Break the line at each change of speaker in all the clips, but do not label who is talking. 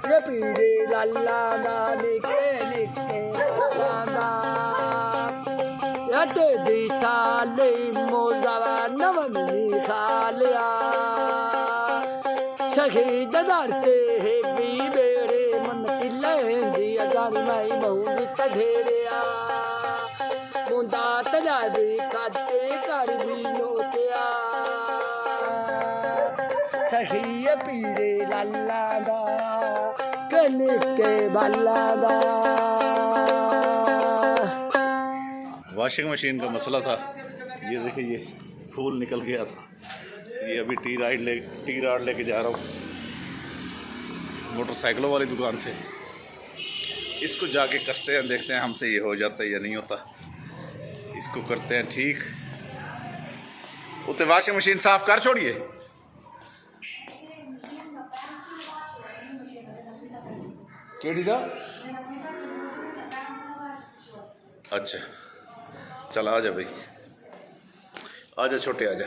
ये पीरे लाला दा निके निके लाला यते दी ताले मोजावा नवन निखालिया शहीद दरते है भी बेड़े मन तिलेंदी अजानी माई बहु बित घेरिया मुंडा तजा भी काते कर भी नोटिया सखी पीरे लाला दा कनिके बाला दा।
वॉशिंग मशीन का मसला था, ये देखिए ये फूल निकल गया था। ये अभी टी राड लेके जा रहा हूँ मोटरसाइकिलों वाली दुकान से। इसको जाके कसते हैं, देखते हैं हमसे ये हो जाता है या नहीं होता। इसको करते हैं ठीक। उते वॉशिंग मशीन साफ कर छोड़िए। केड़ी दा? अच्छा चल आ जा भाई, आ जा छोटे आ जा।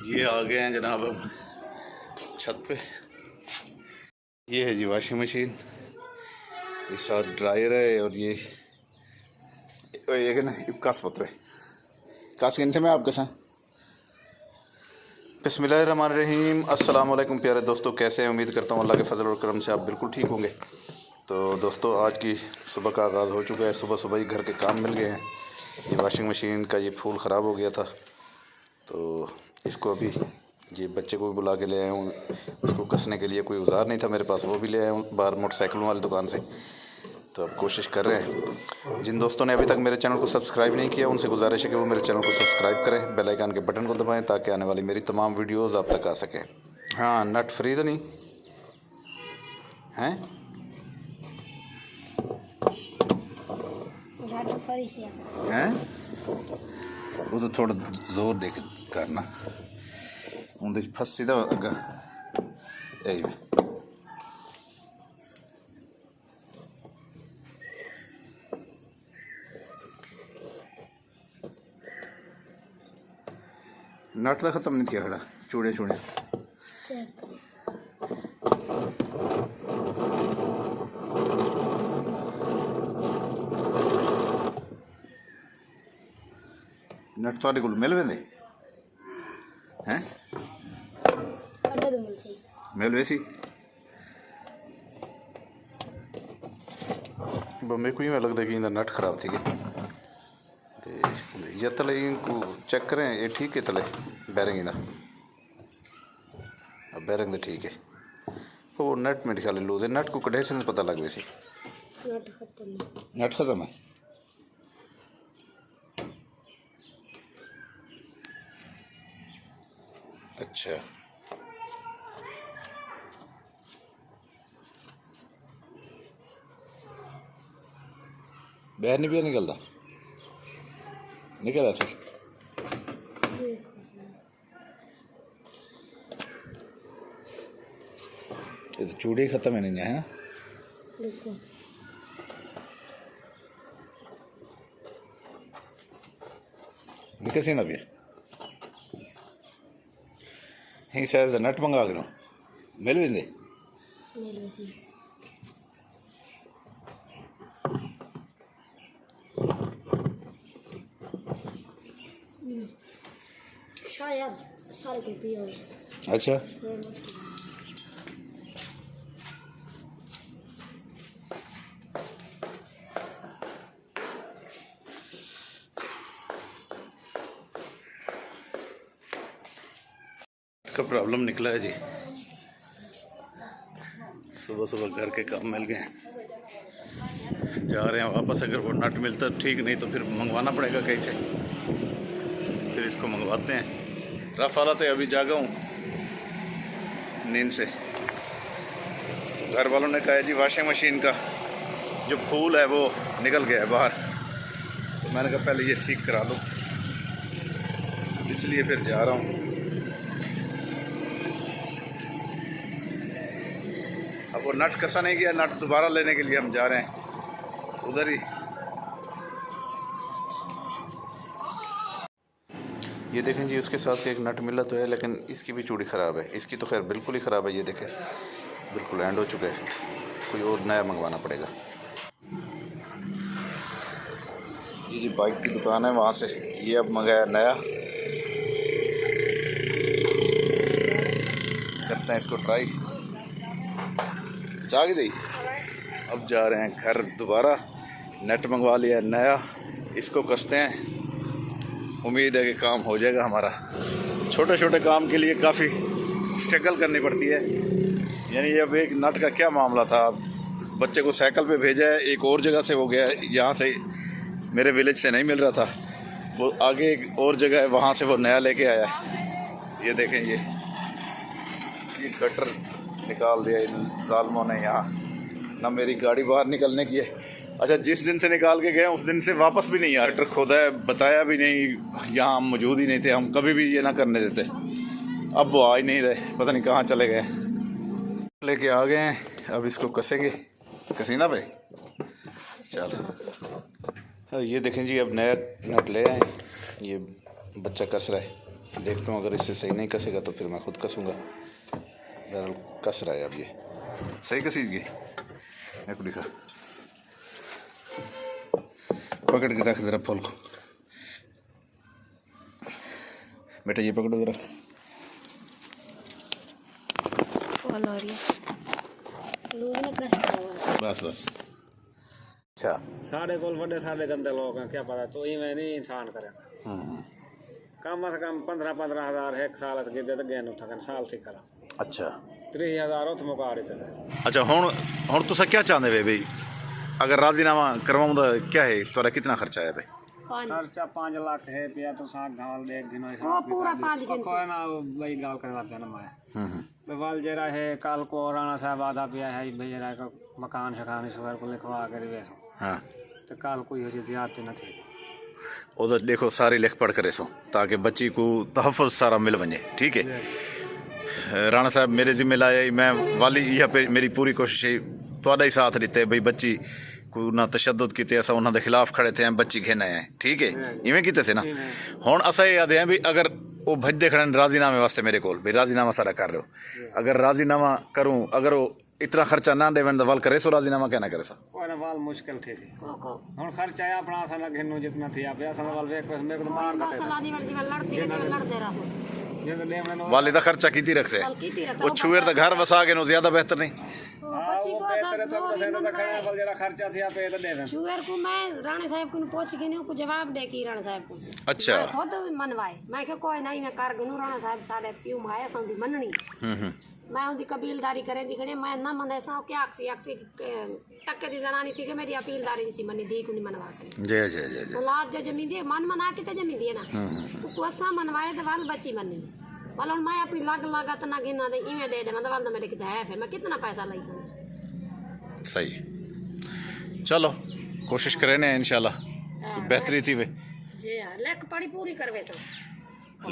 ये आ गए हैं जनाब हम छत पे। ये है जी वॉशिंग मशीन, ये साथ ड्रायर है और ये ना कस पत्र कस किन में आपके साथ। बिस्मिल्लाहिर्रहमानिर्रहीम। अस्सलाम वालेकुम प्यारे दोस्तों, कैसे हैं? उम्मीद करता हूँ अल्लाह के फजल और करम से आप बिल्कुल ठीक होंगे। तो दोस्तों आज की सुबह का आगाज़ हो चुका है। सुबह सुबह ही घर के काम मिल गए हैं। ये वॉशिंग मशीन का ये फूल ख़राब हो गया था, तो इसको अभी ये बच्चे को भी बुला के ले आया हूँ। इसको कसने के लिए कोई औजार नहीं था मेरे पास, वो भी ले आया हूँ बाहर मोटरसाइकिलों वाली दुकान से। तो अब कोशिश कर रहे हैं। जिन दोस्तों ने अभी तक मेरे चैनल को सब्सक्राइब नहीं किया उनसे गुजारिश है कि वो मेरे चैनल को सब्सक्राइब करें, बेल आइकन के बटन को दबाएं ताकि आने वाली मेरी तमाम वीडियोस आप तक आ सकें। हाँ, नट फ्री तो नहीं हैं? हैं? वो तो थोड़ा जोर दे के करना, उनके फंस सीधा अग्गा यही नट तो खत्म नहीं किया खड़ा, चूड़े चूड़े नट थोड़े को मिल वेंदे हैं? मिल वैसी बम्बे को ही मैं लगता है कि इनका नट खराब थी ये तले इनको चेक करें। ये ठीक है तले बैरिंग इधर, अब बैरिंग तो ठीक है। वो नट मेरे ख्याल लूज है, नट को कढ़े से पता लग वैसे नट खत्म है। अच्छा बैर नहीं भी निकलता, निकल ऐसे ये तो चूड़ी खत्म है नहीं है। कैसे ना भी ही शायद नट मंगा के मिल भी दे।
शायद सारे को पियो।
अच्छा का प्रॉब्लम निकला है जी। सुबह सुबह घर के काम मिल गए, जा रहे हैं वापस। अगर वो नट मिलता ठीक, नहीं तो फिर मंगवाना पड़ेगा कहीं से। फिर इसको मंगवाते हैं। रफ हालत है, अभी जागा हूँ नींद से। घर वालों ने कहा जी वॉशिंग मशीन का जो फूल है वो निकल गया है बाहर, तो मैंने कहा पहले ये ठीक करा लो, इसलिए फिर जा रहा हूँ। अब वो नट कसा नहीं गया, नट दोबारा लेने के लिए हम जा रहे हैं उधर ही। ये देखें जी, उसके साथ एक नट मिला तो है, लेकिन इसकी भी चूड़ी ख़राब है। इसकी तो खैर बिल्कुल ही ख़राब है। ये देखें बिल्कुल एंड हो चुका है, कोई और नया मंगवाना पड़ेगा। ये जी बाइक की दुकान है, वहाँ से ये अब मंगाया नया। करते हैं इसको ट्राई। चाह दी। अब जा रहे हैं घर दोबारा, नेट मंगवा लिया नया, इसको कसते हैं। उम्मीद है कि काम हो जाएगा हमारा। छोटे छोटे काम के लिए काफ़ी स्ट्रगल करनी पड़ती है। यानी अब एक नट का क्या मामला था, बच्चे को साइकिल पे भेजा है, एक और जगह से हो गया है, यहाँ से मेरे विलेज से नहीं मिल रहा था, वो आगे एक और जगह है, वहाँ से वो नया लेके आया है। ये देखें, ये गटर निकाल दिया इन जालमों ने यहाँ। ना मेरी गाड़ी बाहर निकलने की है। अच्छा, जिस दिन से निकाल के गए उस दिन से वापस भी नहीं आया। गटर खोदा है, बताया भी नहीं, यहाँ हम मौजूद ही नहीं थे, हम कभी भी ये ना करने देते। अब वो आ ही नहीं रहे, पता नहीं कहाँ चले गए। लेके आ गए हैं, अब इसको कसेंगे कसीना पे। चलो, ये देखें जी, अब नया नट ले आए। ये बच्चा कस रहा है, देखता हूँ अगर इससे सही नहीं कसेगा तो फिर मैं खुद कसूँगा। बहरहाल कस रहा है। अब ये सही कसीगी, एक दिखा पकड़ के रख ज़रा फूल को। बेटा ये पकड़ो ज़रा। बस बस। अच्छा,
साढ़े कोल बड़े साढ़े गंदे लोग हैं, क्या पता तो इवें नहीं इंसान करे। कम से कम 15-15 हज़ार एक साल गिदे तो गए उठन साल से करा।
अच्छा
30,000 उत मुका देते।
अच्छा, हुण तुसा क्या चाहते वे भाई? अगर राजीनामा करवाऊँ तो क्या है, तोरा कितना खर्चा है भाई?
खर्चा 5 लाख है पिया तो साथ गाल देख गिनो
वो पूरा 5 दिन
कोई ना भाई गाल करवा देना मैं बवाल जरा है। कल को राणा साहब आधा पिया है भाई जरा का मकान शकान सवेर को लिखवा कर वेसो।
हाँ,
तो कल कोई हो ज्यादा न थे
उधर देखो सारी लिख पढ़ करे सो, ताकि बच्ची को तहफ़्फ़ुज़ सारा मिल वने। ठीक है, राणा साहब मेरे जिम्मे लाए, मैं वाली यह पे मेरी पूरी कोशिश है तुहाडा ही साथ दिते भाई, बच्ची को ना तशद्दुद किते, असा उन्होंने खिलाफ खड़े थे, बच्ची घेना है। ठीक है, इवें किते थे ना। हुण असा याद है भी अगर वो भजदे खड़े राजीनामे वास्ते मेरे को भाई राजीनामा सारा कर रहे हो, अगर राजीनामा करूँ, अगर वो इतना खर्चा ना देवन वाल करे सो राजीनामा क्या ना करे सा
कोई ना वाल मुश्किल थे हुण खर्चा है अपना सा ना घेनो जितना थी आप ऐसा वाल वेख बस मेरे को मार
लड़ते रहा
वाले दा खर्चा कीती रखते वो छुएर दा घर वसा के नो ज्यादा बेहतर नहीं।
खर्चा थी आप तो दे
शुगर को मैं राणा साहब को पूछ के नहीं को जवाब दे की राणा साहब को।
अच्छा,
मैं खुद मनवाए, मैं के कोई नहीं मैं कर गनु राणा साहब साडे पियो माया संदी मननी। मैं उनकी कबीलदारी करे दिखने मैं ना मने सा क्या अक्सी टक्के दी जनानी थी कि मेरी अपीलदारी नहीं सी मनी दी को नहीं मनवा सके।
जय जय जय जय।
औलाद जो जमी दे मन मना के ते जमी दिए ना तो कोसा मनवाए तो वाल बच्ची मनी वाल मैं अपनी लग लागत ना गिना दे इवें दे मतलब वाल मेरे किते है मैं कितना पैसा लाई कर।
सही, चलो कोशिश करें ना इंशाल्लाह बेहतरी थी वे
जी हां लेख पढ़ी पूरी करवे सा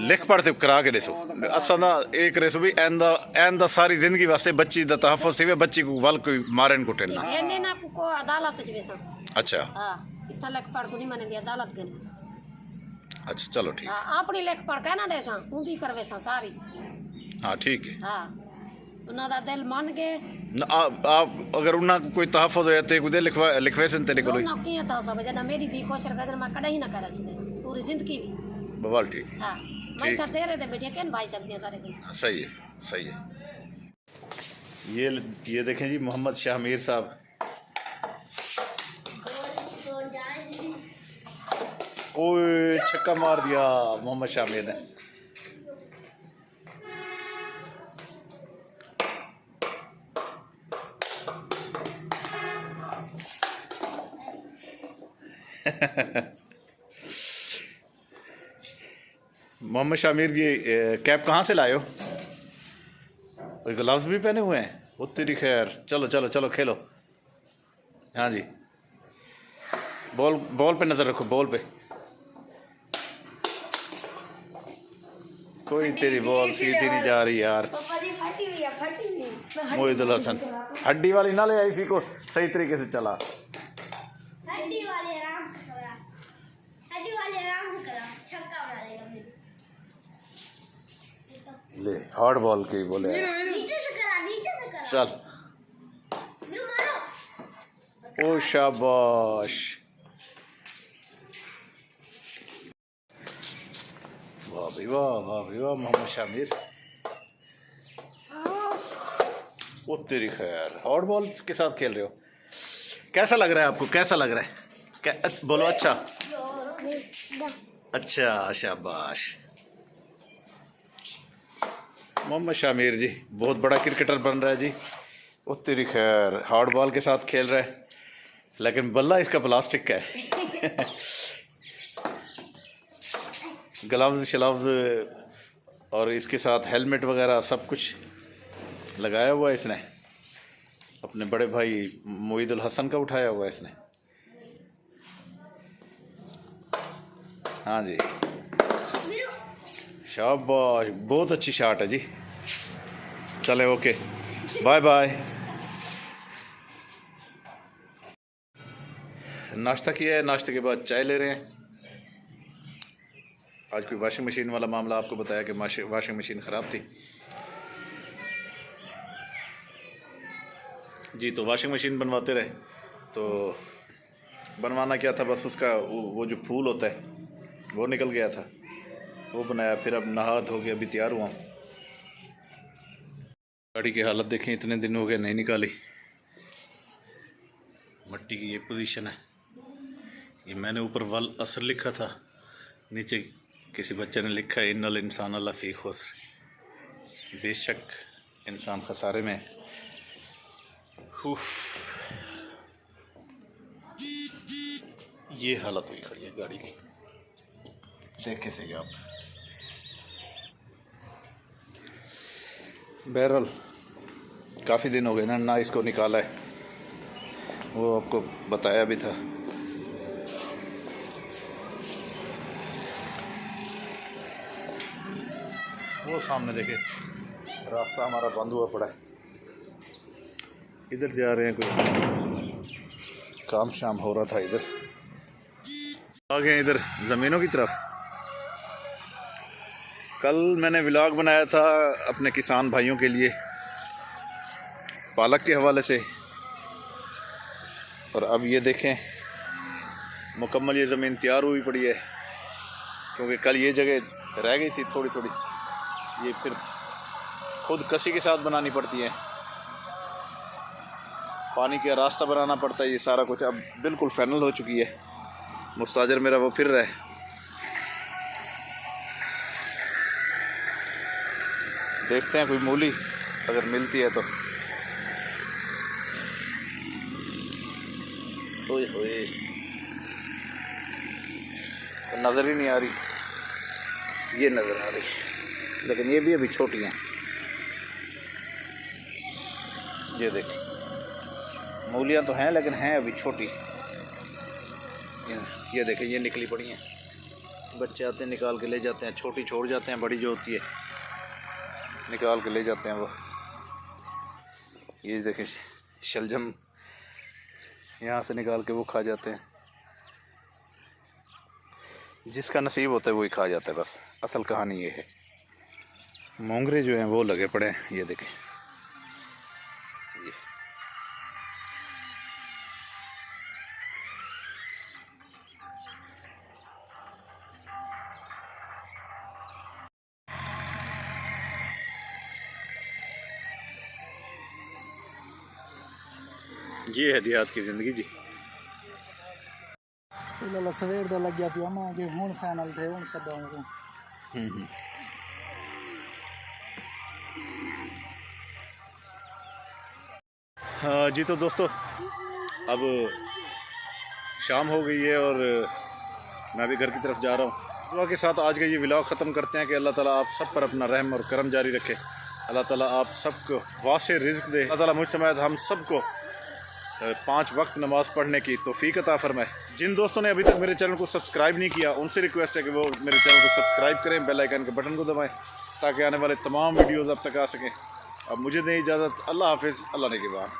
लिख पढ़ते करा के देसो असा ना एक रेसो भी एंदा सारी जिंदगी वास्ते बच्ची दा तहफ़्फ़ुज़ थी वे बच्ची को वाल कोई मारन को टेलना
एने ना को अदालत च वेसा।
अच्छा
हां इतना लेख पढ़ को नहीं मने दी अदालत गने।
अच्छा चलो ठीक।
हां अपनी लेख पढ़ के ना देसा उंदी करवे सा सारी।
हाँ ठीक है।
हां उना दा दिल मान के
आप अगर उन्ना कोई तहफ़्फ़ुज़ होया ते कुदे लिखवे सन ते निकलो
ना किया था सब जना मेरी दी कोशर कदर मैं कदे ही ना करा छी पूरी जिंदगी भी
बवाल ठीक है।
हां मैं तो तेरे दे बैठे केन भाई सकते हैं तारे दिन।
सही है सही है। ये देखें जी मोहम्मद शाह मीर साहब, ओए छक्का मार दिया मोहम्मद शाह मीर ने। मोहम्मद शामिर जी कैप कहाँ से लाए हो? कोई ग्लव्स भी पहने हुए हैं? वो तेरी खैर, चलो चलो चलो खेलो। हाँ जी, बॉल पे नज़र रखो, बॉल पे। कोई तेरी बॉल सीधी नहीं जा रही यार। मोहिदुल हसन हड्डी वाली ना ले आई, इसी को सही तरीके से चला। ले हार्ड बॉल के ही बोले चल। ओ शाबाश, वाह भाई वाह, वाह भाई वाह मोहम्मद शामिर। वो तेरी खैर, हॉट बॉल के साथ खेल रहे हो, कैसा लग रहा है आपको, कैसा लग रहा है? बोलो अच्छा। अच्छा शाबाश, मोहम्मद शामिर जी बहुत बड़ा क्रिकेटर बन रहा है जी। वो तेरी खैर, हॉट बॉल के साथ खेल रहा है, लेकिन बल्ला इसका प्लास्टिक का है। ग्लव्स शलव्स और इसके साथ हेलमेट वगैरह सब कुछ लगाया हुआ है इसने। अपने बड़े भाई मोईदुल हसन का उठाया हुआ है इसने। हाँ जी शाबाश, बहुत अच्छी शॉट है जी। चले ओके, बाय बाय। नाश्ता किया है, नाश्ते के बाद चाय ले रहे हैं। आज कोई वॉशिंग मशीन वाला मामला आपको बताया कि वॉशिंग मशीन ख़राब थी जी, तो वॉशिंग मशीन बनवाते रहे। तो बनवाना क्या था, बस उसका वो जो फूल होता है वो निकल गया था, वो बनाया। फिर अब नहा धो के अभी तैयार हुआ। गाड़ी की हालत देखें, इतने दिन हो गए नहीं निकाली। मट्टी की ये पोजीशन है। ये मैंने ऊपर वल असर लिखा था, नीचे किसी बच्चे ने लिखा है इन्नल इंसान लफ़ी खुस्र। बेशक इंसान खसारे में। ये हालत हुई खड़ी है गाड़ी की, देखे सही आप। बहरहाल काफ़ी दिन हो गए ना इसको निकाला है, वो आपको बताया भी था। वो सामने देखे रास्ता हमारा बंद हुआ पड़ा है, इधर जा रहे हैं, कोई काम शाम हो रहा था। इधर आ गए इधर ज़मीनों की तरफ। कल मैंने व्लॉग बनाया था अपने किसान भाइयों के लिए पालक के हवाले से, और अब ये देखें मुकम्मल ये ज़मीन तैयार हुई पड़ी है, क्योंकि कल ये जगह रह गई थी थोड़ी थोड़ी, ये फिर खुद कसी के साथ बनानी पड़ती है, पानी का रास्ता बनाना पड़ता है, ये सारा कुछ अब बिल्कुल फाइनल हो चुकी है। मुस्ताजर मेरा वो फिर रहा है। देखते हैं कोई मूली अगर मिलती है तो। ओए होए, तो नज़र ही नहीं आ रही, ये नज़र आ रही, लेकिन ये भी अभी छोटी हैं। ये देखिए मूलियाँ तो हैं, लेकिन हैं अभी छोटी। ये देखें ये निकली पड़ी हैं, बच्चे आते हैं निकाल के ले जाते हैं, छोटी छोड़ जाते हैं, बड़ी जो होती है निकाल के ले जाते हैं वो। ये देखें शलजम यहाँ से निकाल के वो खा जाते हैं, जिसका नसीब होता है वही खा जाता है, बस असल कहानी ये है। मोंगरे जो हैं वो लगे पड़े हैं, ये देखें ये। ये है देहात की ज़िंदगी जी।
सवेर का लग गया पिया मैं कि हूँ फाइनल थे हूँ सब
हाँ जी, तो दोस्तों अब शाम हो गई है और मैं भी घर की तरफ जा रहा हूँ। दुआ के साथ आज का ये व्लॉग ख़त्म करते हैं कि अल्लाह ताला आप सब पर अपना रहम और करम जारी रखे। अल्लाह ताला आप सबको वासे रिज़्क़ दे। अल्लाह ताला मुझ समेत हम सबको 5 वक्त नमाज़ पढ़ने की तौफ़ीक अता फरमाए। जिन दोस्तों ने अभी तक मेरे चैनल को सब्सक्राइब नहीं किया उनसे रिक्वेस्ट है कि वो मेरे चैनल को सब्सक्राइब करें, बेल आइकन के बटन को दबाएं ताकि आने वाले तमाम वीडियोज़ अब तक आ सकें। अब मुझे दें इजाज़त। अल्लाह हाफ़िज़, अल्लाह ने के बाद।